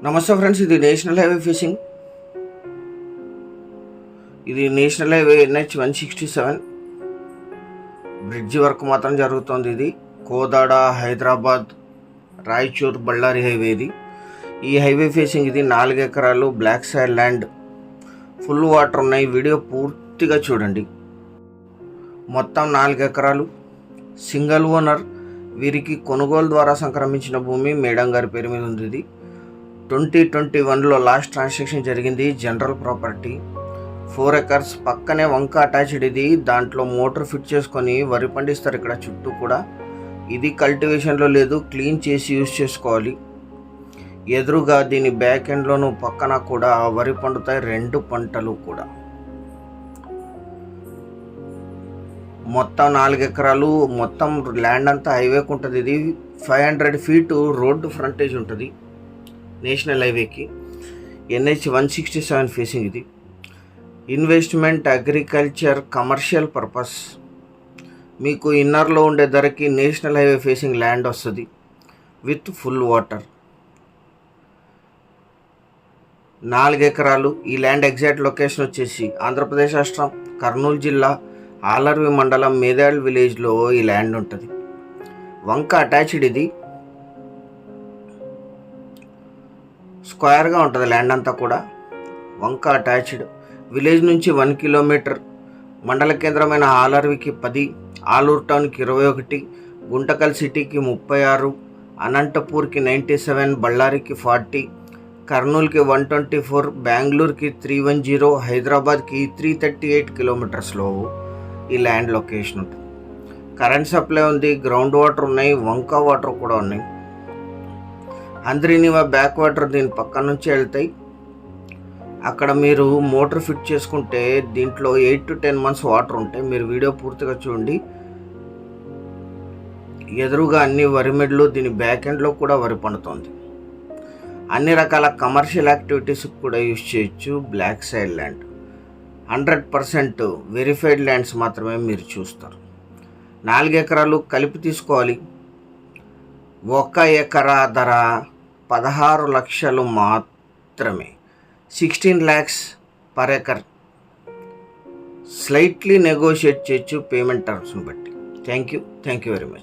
నమస్తే ఫ్రెండ్స్, ఇది national highway fishing. ఇది national highway NH 167 bridge work మాత్రం జరుగుతుంది. ఇది కోదాడ, హైదరాబాద్, రాయచూర్, బళ్ళారి హైవే. ఈ హైవే ఫేసింగ్ ఇది 4 ఎకరాలు black soil land, full water ఉన్నాయి. వీడియో పూర్తిగా చూడండి. మొత్తం 4 ఎకరాలు, సింగిల్ ఓనర్. వీరికి కొనుగోలు ద్వారా సంక్రమించిన భూమి మేడం గారి పేరు మీద ఉంది. ఇది 2021లో లాస్ట్ ట్రాన్సాక్షన్ జరిగింది. జనరల్ ప్రాపర్టీ, 4 ఎకర్స్, పక్కనే వంక అటాచ్డ్. ఇది దాంట్లో మోటార్ ఫిట్ చేసుకొని వరి పండిస్తారు. ఇక్కడ చుట్టూ కూడా ఇది కల్టివేషన్లో లేదు, క్లీన్ చేసి యూజ్ చేసుకోవాలి. ఎదురుగా దీని బ్యాక్ ఎండ్లోను పక్కన కూడా వరి పండుతాయి, 2 పంటలు కూడా. మొత్తం 4 ఎకరాలు, మొత్తం ల్యాండ్ అంతా హైవేకి ఉంటుంది. ఇది 500 ఫీట్ రోడ్డు ఫ్రంటేజ్ ఉంటుంది నేషనల్ హైవేకి. NH 167 facing. ఇది ఇన్వెస్ట్మెంట్, అగ్రికల్చర్, కమర్షియల్ పర్పస్. మీకు ఇన్నర్లో ఉండే ధరకి నేషనల్ హైవే ఫేసింగ్ ల్యాండ్ వస్తుంది విత్ ఫుల్ వాటర్. 4 ఎకరాలు. ఈ ల్యాండ్ ఎగ్జాక్ట్ లొకేషన్ వచ్చేసి ఆంధ్రప్రదేశ్ రాష్ట్రం, కర్నూలు జిల్లా, ఆలర్వి మండలం, మేదాల్ విలేజ్లో ఈ ల్యాండ్ ఉంటుంది. వంక అటాచ్డ్. ఇది స్క్వేర్గా ఉంటుంది ల్యాండ్ అంతా కూడా, వంక అటాచ్డ్. విలేజ్ నుంచి 1 కిలోమీటర్. మండల కేంద్రమైన ఆలర్వికి 10, ఆలూరు టౌన్కి 21, గుంటకల్ సిటీకి 36, అనంతపూర్కి 97, బళ్ళారికి 40, కర్నూలుకి 124, బెంగళూరుకి 310, హైదరాబాద్కి 338 కిలోమీటర్స్లో ఈ ల్యాండ్ లొకేషన్ ఉంటుంది. కరెంట్ సప్లై ఉంది, గ్రౌండ్ వాటర్ ఉన్నాయి, వంక వాటర్ కూడా ఉన్నాయి. అంద్రినివా బ్యాక్ వాటర్ దీని పక్క నుంచి వెళ్తాయి. అక్కడ మీరు మోటార్ ఫిట్ చేసుకుంటే దీంట్లో 8 to 10 months వాటర్ ఉంటాయి. మీరు వీడియో పూర్తిగా చూడండి. ఎదురుగా అన్ని వరి మెడ్లు, దీని బ్యాక్ ఎండ్లో కూడా వరి పండుతుంది. అన్ని రకాల కమర్షియల్ యాక్టివిటీస్కి కూడా యూజ్ చేయొచ్చు. Black soil land, 100% verified lands మాత్రమే మీరు చూస్తారు. 4 ఎకరాలు కలిపి తీసుకోవాలి. 1 ఎకరా ధర 16 లక్షలు మాత్రమే, 16 lakhs per acre. Slightly negotiate చేయొచ్చు పేమెంట్ టర్మ్స్ని బట్టి. Thank you very much.